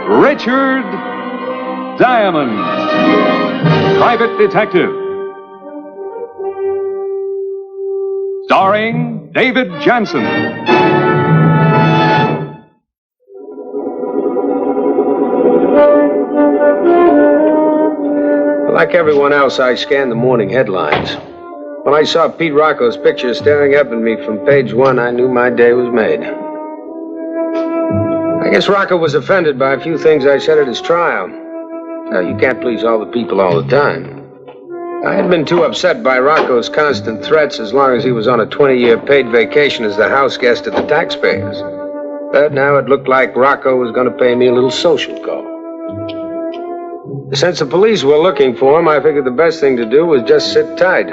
Richard Diamond, Private Detective. Starring David Jansen. Like everyone else, I scanned the morning headlines. When I saw Pete Rocco's picture staring up at me from page 1, I knew my day was made. I guess Rocco was offended by a few things I said at his trial. Now, you can't please all the people all the time. I had been too upset by Rocco's constant threats as long as he was on a 20-year paid vacation as the house guest of the taxpayers. But now it looked like Rocco was going to pay me a little social call. Since the police were looking for him, I figured the best thing to do was just sit tight.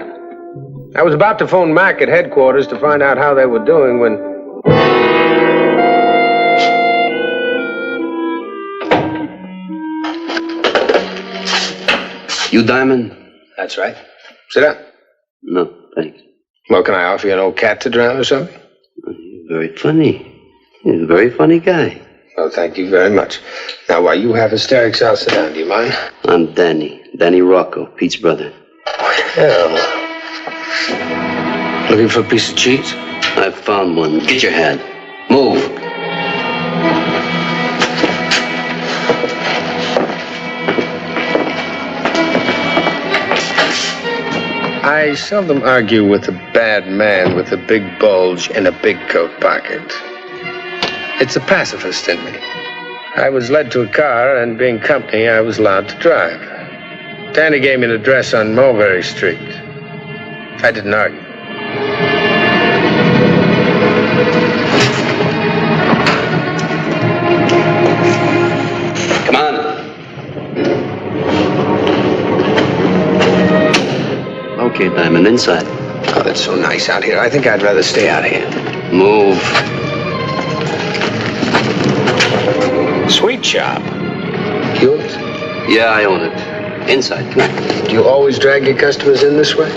I was about to phone Mac at headquarters to find out how they were doing when... You Diamond? That's right. Sit down. No, thanks. Well, can I offer you an old cat to drown or something? You're very funny. You're a very funny guy. Well, thank you very much. Now, while you have hysterics, I'll sit down. Do you mind? I'm Danny. Danny Rocco, Pete's brother. Hell. Looking for a piece of cheese? I found one. Get your hat. Move. I seldom argue with a bad man with a big bulge in a big coat pocket. It's a pacifist in me. I was led to a car, and being company, I was allowed to drive. Danny gave me an address on Mulberry Street. I didn't argue. Come on. Okay, Diamond, inside. Oh, that's so nice out here. I think I'd rather stay out here. Move. Sweet shop. Yours? Yeah, I own it. Inside, come on. Do you always drag your customers in this way?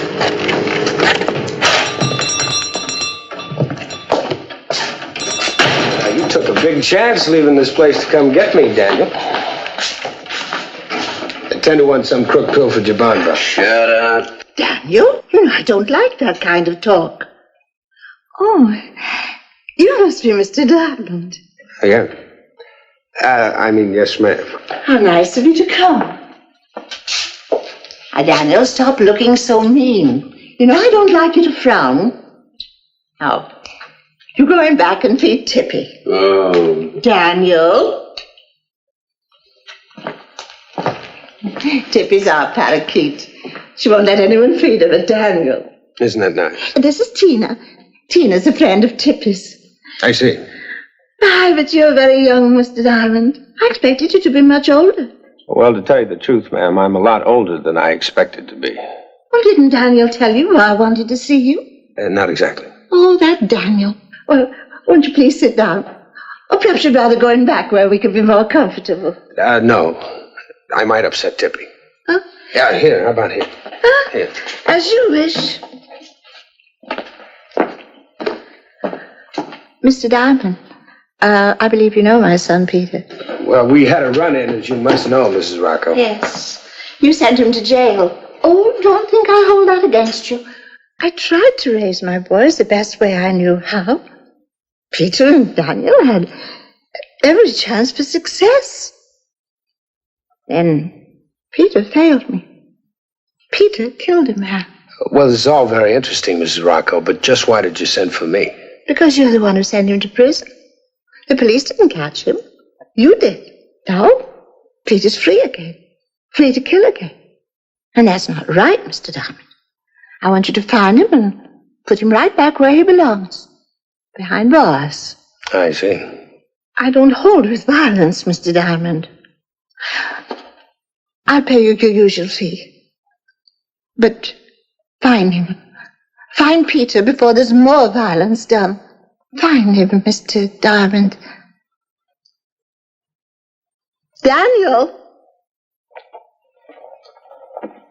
Now, you took a big chance leaving this place to come get me, Daniel. 10 to 1 some crook pilfered your bond book. Shut up. Daniel, you know I don't like that kind of talk. Oh, you must be Mr. Diamond. Yeah. Yes, ma'am. How nice of you to come. Now, Daniel, stop looking so mean. You know I don't like you to frown. Now, you're going back and feed Tippy. Oh. Daniel. Tippy's our parakeet. She won't let anyone feed her but Daniel. Isn't that nice? This is Tina. Tina's a friend of Tippy's. I see. Why, but you're very young, Mr. Diamond. I expected you to be much older. Well, to tell you the truth, ma'am, I'm a lot older than I expected to be. Well, didn't Daniel tell you why I wanted to see you? Not exactly. Oh, that Daniel. Well, won't you please sit down? Or perhaps you'd rather go in back where we could be more comfortable. No. I might upset Tippy. Huh? Yeah, here. How about here? Huh? Here. As you wish. Mr. Diamond, I believe you know my son, Peter. Well, we had a run-in, as you must know, Mrs. Rocco. Yes. You sent him to jail. Oh, don't think I hold that against you. I tried to raise my boys the best way I knew how. Peter and Daniel had every chance for success. Then Peter failed me. Peter killed a man. Well, this is all very interesting, Mrs. Rocco, but just why did you send for me? Because you're the one who sent him to prison. The police didn't catch him. You did. Now, Peter's free again. Free to kill again. And that's not right, Mr. Diamond. I want you to find him and put him right back where he belongs. Behind bars. I see. I don't hold with violence, Mr. Diamond. I'll pay you your usual fee. But find him. Find Peter before there's more violence done. Find him, Mr. Diamond. Daniel!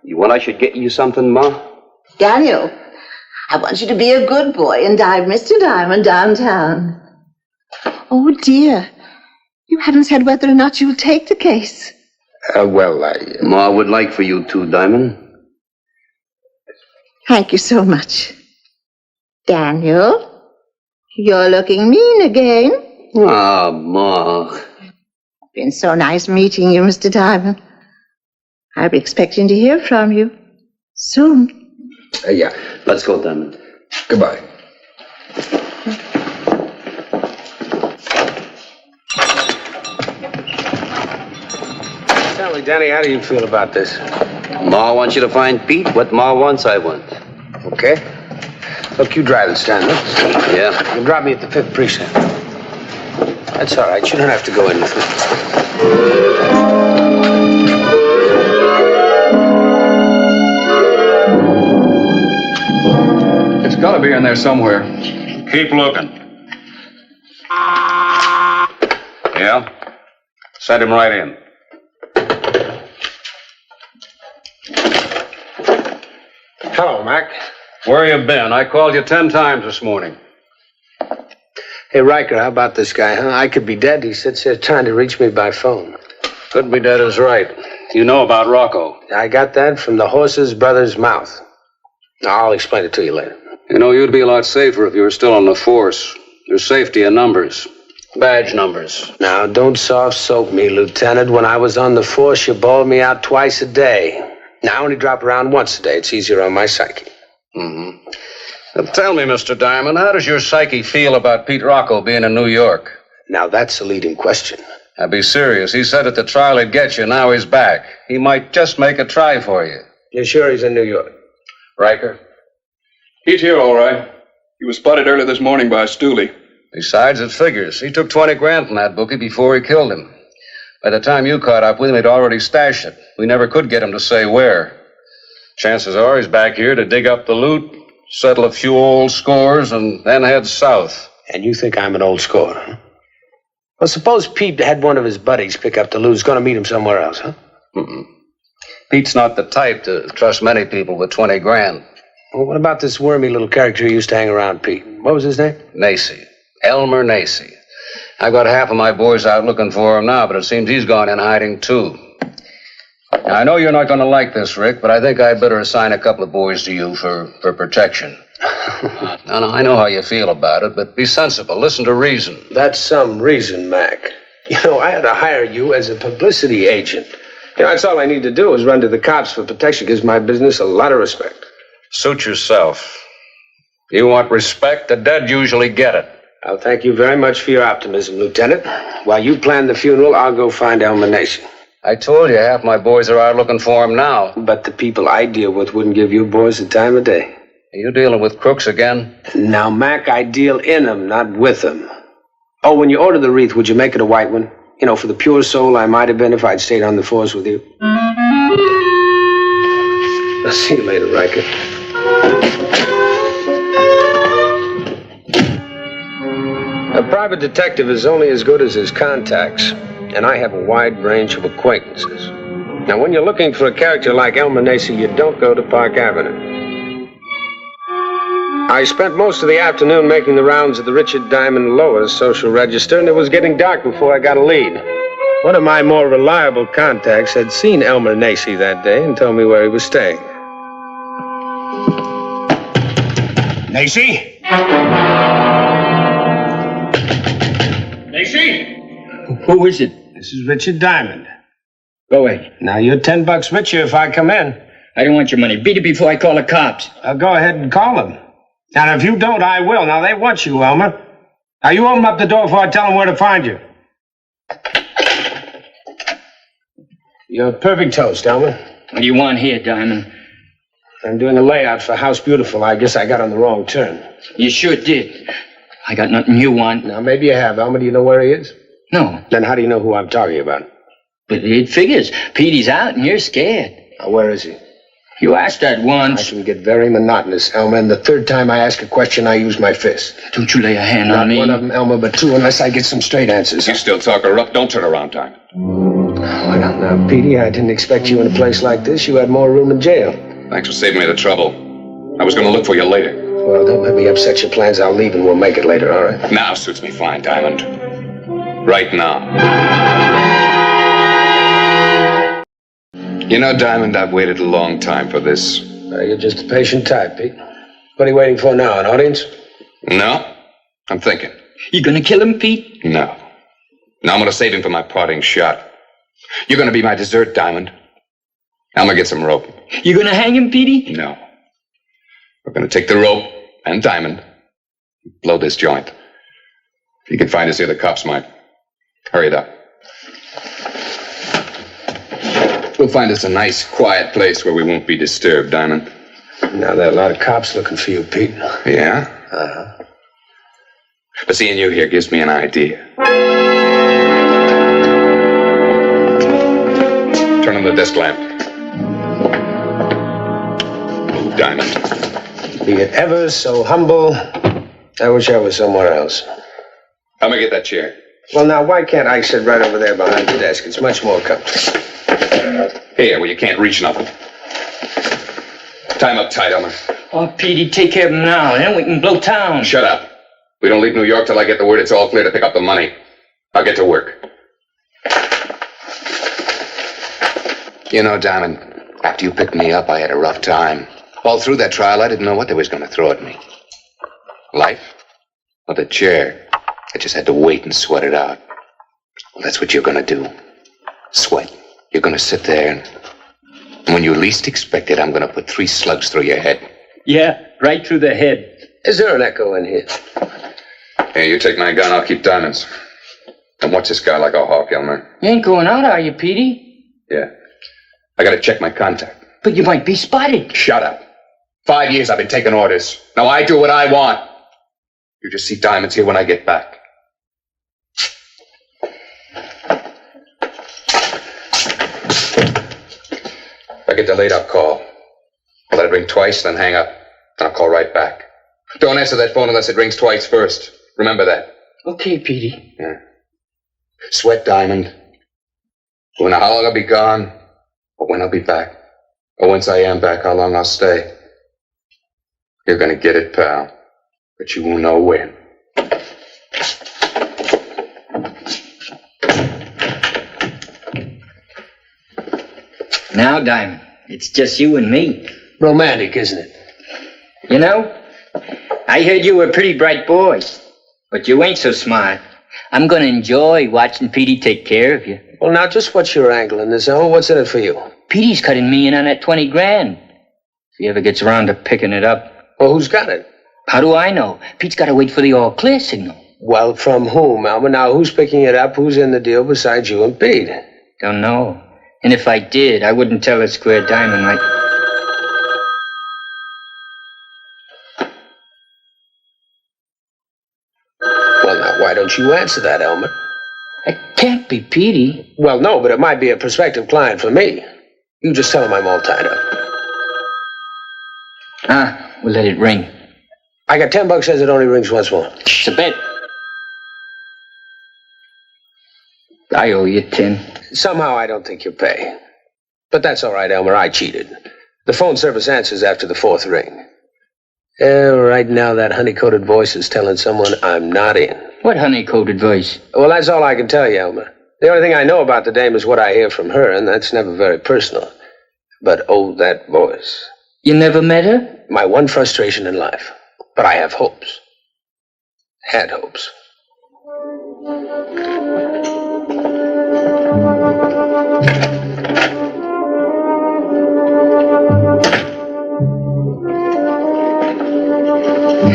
You want I should get you something, Ma? Daniel, I want you to be a good boy and dive Mr. Diamond downtown. Oh, dear. You haven't said whether or not you'll take the case. Ma would like for you to, Diamond. Thank you so much. Daniel, you're looking mean again. Ah, Ma. Been so nice meeting you, Mr. Diamond. I'll be expecting to hear from you soon. Yeah, let's go, Diamond. Goodbye. Tell me, Danny, how do you feel about this? Ma wants you to find Pete. What Ma wants, I want. Okay. Look, you drive it, Stanley. Yeah. You can drop me at the 5th precinct. That's all right. You don't have to go in with me. It's got to be in there somewhere. Keep looking. Yeah? Send him right in. Hello, Mac. Where you been? I called you 10 times this morning. Hey, Riker, how about this guy, huh? I could be dead. He sits there trying to reach me by phone. Could be dead is right. You know about Rocco. I got that from the horse's brother's mouth. I'll explain it to you later. You know, you'd be a lot safer if you were still on the force. There's safety in numbers. Badge numbers. Now, don't soft soap me, Lieutenant. When I was on the force, you bawled me out twice a day. Now I only drop around once a day. It's easier on my psyche. Mm-hmm. Now, tell me, Mr. Diamond, how does your psyche feel about Pete Rocco being in New York? Now, that's a leading question. Now, be serious. He said at the trial he'd get you. Now he's back. He might just make a try for you. You're sure he's in New York? Riker? He's here, all right. He was spotted early this morning by Stooley. Besides, it figures. He took 20 grand from that bookie before he killed him. By the time you caught up with him, he'd already stashed it. We never could get him to say where. Chances are he's back here to dig up the loot, settle a few old scores, and then head south. And you think I'm an old score, huh? Well, suppose Pete had one of his buddies pick up the loot. He's going to meet him somewhere else, huh? Mm-mm. Pete's not the type to trust many people with 20 grand. Well, what about this wormy little character who used to hang around Pete? What was his name? Nacy. Elmer Nacy. I've got half of my boys out looking for him now, but it seems he's gone in hiding, too. Now, I know you're not going to like this, Rick, but I think I'd better assign a couple of boys to you for protection. Now, I know how you feel about it, but be sensible. Listen to reason. That's some reason, Mac. You know, I had to hire you as a publicity agent. You know, that's all I need to do is run to the cops for protection. Gives my business a lot of respect. Suit yourself. You want respect, the dead usually get it. I'll thank you very much for your optimism, Lieutenant. While you plan the funeral, I'll go find Elmer Nacy. I told you half my boys are out looking for him now. But the people I deal with wouldn't give you boys the time of day. Are you dealing with crooks again? Now, Mac, I deal in them, not with them. Oh, when you order the wreath, would you make it a white one? You know, for the pure soul I might have been if I'd stayed on the force with you. I'll see you later, Riker. A private detective is only as good as his contacts, and I have a wide range of acquaintances. Now, when you're looking for a character like Elmer Nacy, you don't go to Park Avenue. I spent most of the afternoon making the rounds of the Richard Diamond Lower social register, and it was getting dark before I got a lead. One of my more reliable contacts had seen Elmer Nacy that day and told me where he was staying. Nacy? Nacy? Who is it? This is Richard Diamond. Go away. Now, you're $10 richer if I come in. I don't want your money. Beat it before I call the cops. I'll go ahead and call them. Now, if you don't, I will. Now, they want you, Elmer. Now, you open up the door before I tell them where to find you. You're a perfect toast, Elmer. What do you want here, Diamond? I'm doing a layout for House Beautiful. I guess I got on the wrong turn. You sure did. I got nothing you want. Now, maybe you have. Elmer, do you know where he is? No. Then how do you know who I'm talking about? But it figures. Petey's out and you're scared. Now, where is he? You asked that I once. can get very monotonous, Elmer, and the third time I ask a question, I use my fist. Don't you lay a hand Not on me. one of them, Elmer, but two, unless I get some straight answers. You still talk her up. Don't turn around, Diamond. Well, now, Petey, I didn't expect you in a place like this. You had more room in jail. Thanks for saving me the trouble. I was going to look for you later. Well, don't let me upset your plans. I'll leave and we'll make it later, all right? Now suits me fine, Diamond. Right now. You know, Diamond, I've waited a long time for this. You're just a patient type, Pete. What are you waiting for now, an audience? No, I'm thinking. You gonna kill him, Pete? No. No, I'm gonna save him for my parting shot. You're gonna be my dessert, Diamond. I'm gonna get some rope. You gonna hang him, Petey? No. We're gonna take the rope and Diamond, blow this joint. If you can find us here, the cops might. Hurry it up. We'll find us a nice, quiet place where we won't be disturbed, Diamond. Now, there are a lot of cops looking for you, Pete. Yeah? Uh-huh. But seeing you here gives me an idea. Turn on the desk lamp. Move, Diamond. Be it ever so humble, I wish I was somewhere else. I'm gonna get that chair. Well, now, why can't I sit right over there behind the desk? It's much more comfortable. Here, where you can't reach nothing. Tie him up tight, Elmer. Oh, Petey, take care of him now, then we can blow town. Shut up. We don't leave New York till I get the word it's all clear to pick up the money. I'll get to work. You know, Diamond, after you picked me up, I had a rough time. All through that trial, I didn't know what they was going to throw at me. Life or the chair. I just had to wait and sweat it out. Well, that's what you're going to do. Sweat. You're going to sit there and when you least expect it, I'm going to put 3 slugs through your head. Yeah, right through the head. Is there an echo in here? Here, you take my gun, I'll keep Diamond's. And watch this guy like a hawk, Elmer. You ain't going out, are you, Petey? Yeah. I got to check my contact. But you might be spotted. Shut up. 5 years I've been taking orders. Now I do what I want. You just see Diamonds here when I get back. If I get delayed, I'll call. I'll let it ring twice, then hang up. Then I'll call right back. Don't answer that phone unless it rings twice first. Remember that. Okay, Petey. Yeah. Sweat, Diamond. We'll know how long I'll be gone, or when I'll be back. Or once I am back, how long I'll stay. You're gonna get it, pal. But you won't know when. Now, Diamond, it's just you and me. Romantic, isn't it? You know, I heard you were a pretty bright boy, but you ain't so smart. I'm gonna enjoy watching Petey take care of you. Well, now, just what's your angle in this, Elmer? What's in it for you? Petey's cutting me in on that 20 grand. If he ever gets around to picking it up. Well, who's got it? How do I know? Pete's got to wait for the all-clear signal. Well, from whom, Elmer? Now, who's picking it up? Who's in the deal besides you and Pete? Don't know. And if I did, I wouldn't tell a square diamond like... Well, now, why don't you answer that, Elmer? It can't be Petey. Well, no, but it might be a prospective client for me. You just tell him I'm all tied up. We'll let it ring. I got $10 says it only rings once more. It's a bet. I owe you 10. Somehow I don't think you'll pay. But that's all right, Elmer. I cheated. The phone service answers after the 4th ring. Right now that honey-coated voice is telling someone I'm not in. What honey-coated voice? Well, that's all I can tell you, Elmer. The only thing I know about the dame is what I hear from her, and that's never very personal. But oh, that voice. You never met her? My one frustration in life. But I have hopes. Had hopes.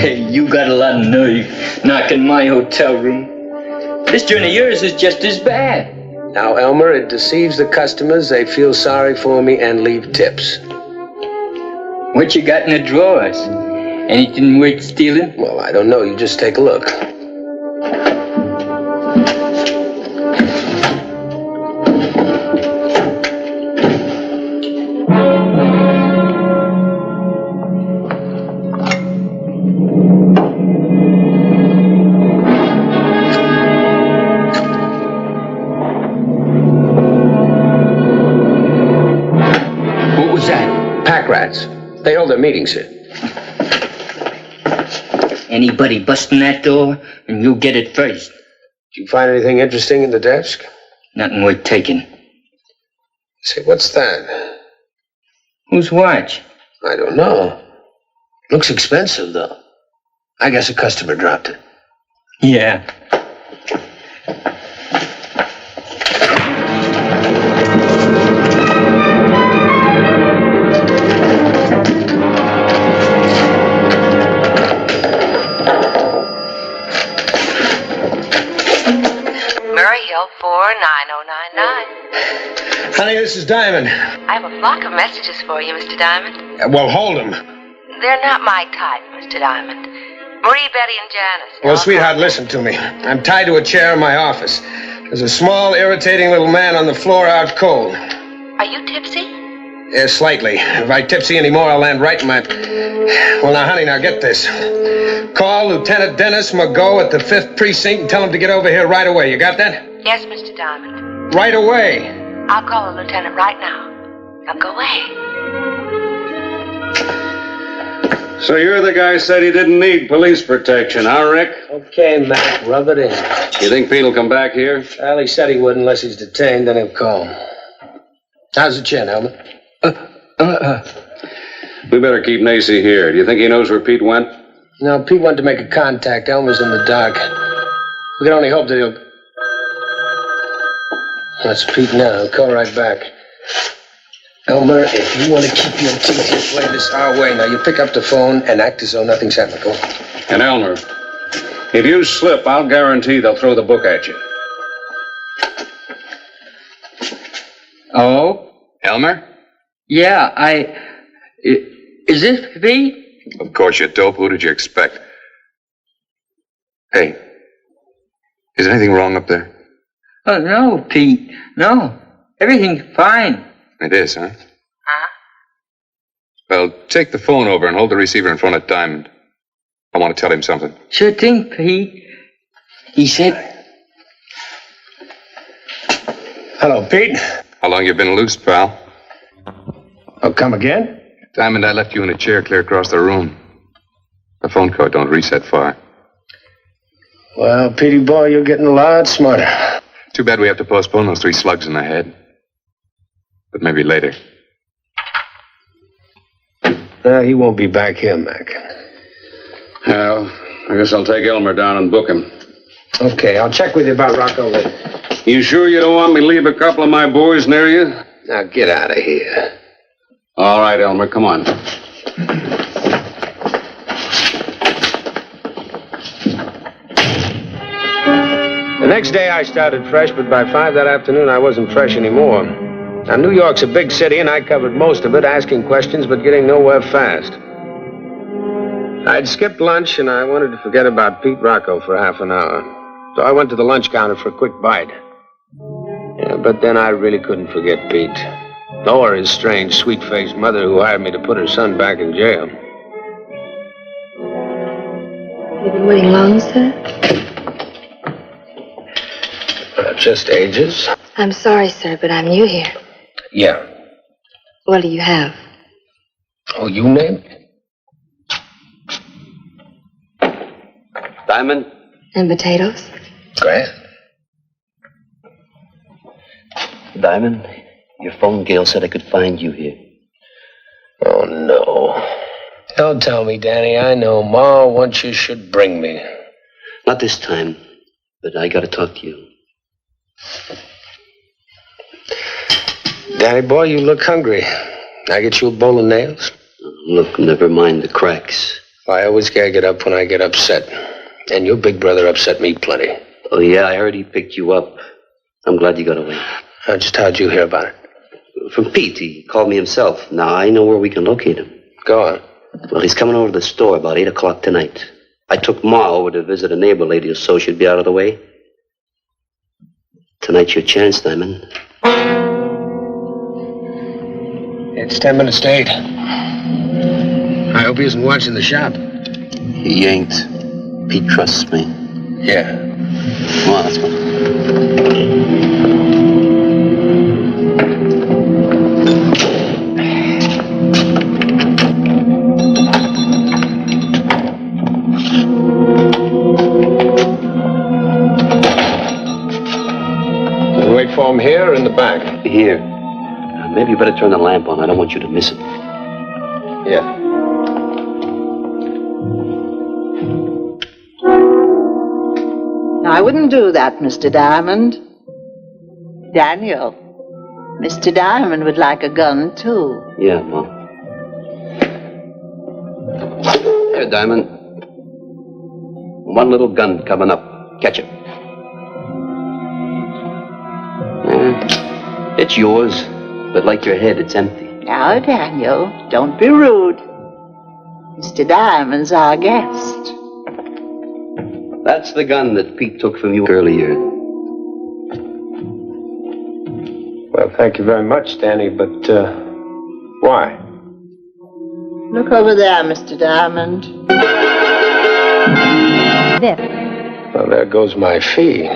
Hey, you got a lot of nerve knocking my hotel room. This joint of yours is just as bad. Now, Elmer, it deceives the customers. They feel sorry for me and leave tips. What you got in the drawers? Anything worth stealing? Well, I don't know. You just take a look. What was that? Pack rats. They hold their meetings here. Anybody busting that door, and you'll get it first. Did you find anything interesting in the desk? Nothing worth taking. Say, what's that? Whose watch? I don't know. Looks expensive, though. I guess a customer dropped it. Yeah. Murray Hill 49099. Honey, this is Diamond. I have a flock of messages for you, Mr. Diamond. Well, hold him. They're not my type, Mr. Diamond. Marie, Betty, and Janice. Well, sweetheart, listen to me. I'm tied to a chair in my office. There's a small, irritating little man on the floor out cold. Are you tipsy? Yeah, slightly. If I tipsy anymore, I'll land right in my... Well, now, honey, now get this. Call Lieutenant Dennis McGough at the 5th Precinct and tell him to get over here right away. You got that? Yes, Mr. Diamond. Right away. I'll call the lieutenant right now. Now go away. So you're the guy who said he didn't need police protection, huh, Rick? Okay, Mac, rub it in. You think Pete will come back here? Well, he said he would unless he's detained, then he'll call. How's the chin, Helmut? We better keep Nacy here. Do you think he knows where Pete went? No, Pete wanted to make a contact. Elmer's in the dark. We can only hope that he'll... That's Pete now. He'll call right back. Elmer, if you want to keep your teeth, you play this our way. Now, you pick up the phone and act as though nothing's happened. Go on. And Elmer, if you slip, I'll guarantee they'll throw the book at you. Oh? Elmer? Yeah, Is this Pete? Of course, you dope. Who did you expect? Hey, is anything wrong up there? Oh, no, Pete. No. Everything's fine. It is, huh? Huh? Well, take the phone over and hold the receiver in front of Diamond. I want to tell him something. Sure thing, Pete. He said... Hello, Pete. How long you been loose, pal? Oh, come again? Diamond, I left you in a chair clear across the room. The phone code don't reset far. Well, Petey boy, you're getting a lot smarter. Too bad we have to postpone those 3 slugs in the head. But maybe later. He won't be back here, Mac. Well, I guess I'll take Elmer down and book him. Okay, I'll check with you about Rocco later. You sure you don't want me to leave a couple of my boys near you? Now, get out of here. All right, Elmer, come on. The next day I started fresh, but by 5 that afternoon I wasn't fresh anymore. Now, New York's a big city, and I covered most of it, asking questions but getting nowhere fast. I'd skipped lunch, and I wanted to forget about Pete Rocco for half an hour. So I went to the lunch counter for a quick bite. Yeah, but then I really couldn't forget Pete. Nor his strange, sweet-faced mother who hired me to put her son back in jail. You've been waiting long, sir? Just ages. I'm sorry, sir, but I'm new here. Yeah. What do you have? Oh, you name it? Diamond? And potatoes? Grant. Diamond, your phone girl said I could find you here. Oh, no. Don't tell me, Danny. I know Ma wants you should bring me. Not this time, but I gotta talk to you. Danny boy, you look hungry. I get you a bowl of nails? Look, never mind the cracks. I always gotta get up when I get upset. And your big brother upset me plenty. Oh, yeah, I already picked you up. I'm glad you got away. Just how'd you hear about it? From Pete. He called me himself. Now, I know where we can locate him. Go on. Well, he's coming over to the store about 8 o'clock tonight. I took Ma over to visit a neighbor lady so she'd be out of the way. Tonight's your chance, Diamond. It's 10 minutes to 8. I hope he isn't watching the shop. He ain't. Pete trusts me. Yeah. Come on, let's go. the back. Here. Maybe you better turn the lamp on. I don't want you to miss it. Yeah. I wouldn't do that, Mr. Diamond. Daniel, Mr. Diamond would like a gun, too. Yeah, Mom. Here, Diamond. One little gun coming up. Catch it. It's yours, but like your head, it's empty. Now, Daniel, don't be rude. Mr. Diamond's our guest. That's the gun that Pete took from you earlier. Well, thank you very much, Danny, but, why? Look over there, Mr. Diamond. There. Well, there goes my fee.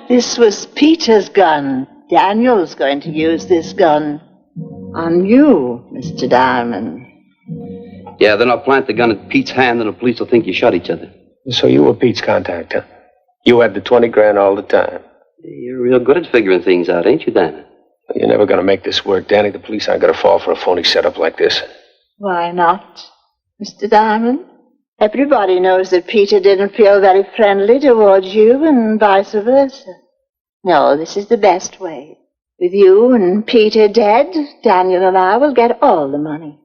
This was Peter's gun. Daniel's going to use this gun on you, Mr. Diamond. Yeah, then I'll plant the gun in Pete's hand and the police will think you shot each other. So you were Pete's contact, huh? You had the 20 grand all the time. You're real good at figuring things out, ain't you, Diamond? You're never going to make this work, Danny. The police aren't going to fall for a phony setup like this. Why not, Mr. Diamond? Everybody knows that Peter didn't feel very friendly towards you and vice versa. No, this is the best way. With you and Peter dead, Daniel and I will get all the money.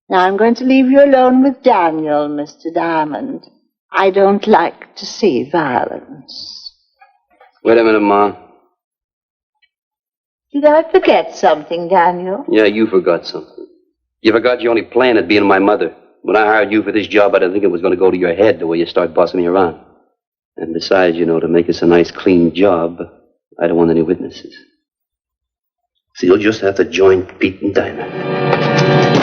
Now I'm going to leave you alone with Daniel, Mr. Diamond. I don't like to see violence. Wait a minute, Ma. Did I forget something, Daniel? Yeah, you forgot something. You forgot your only plan at being my mother. When I hired you for this job, I didn't think it was going to go to your head the way you start bossing me around. And besides, you know, to make this a nice, clean job, I don't want any witnesses. So you'll just have to join Pete and Diamond.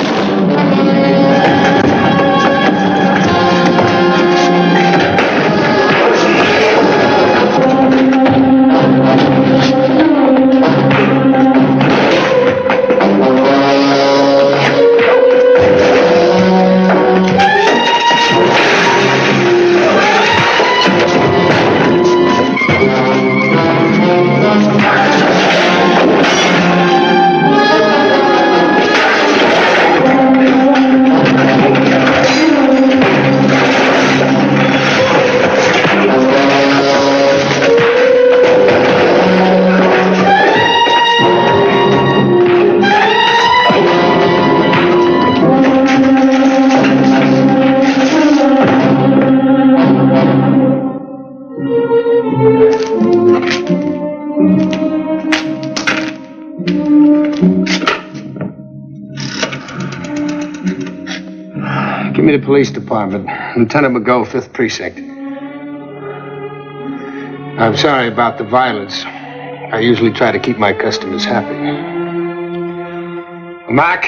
Give me the police department. Lieutenant McGough, 5th Precinct. I'm sorry about the violence. I usually try to keep my customers happy. Mark,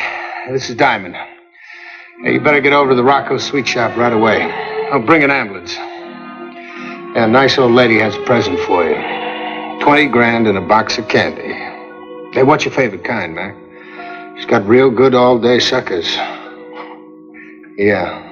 this is Diamond. Hey, you better get over to the Rocco sweet shop right away. I'll bring an ambulance. Yeah, a nice old lady has a present for you. 20 grand and a box of candy. Hey, what's your favorite kind, Mac? She's got real good all-day suckers. Yeah.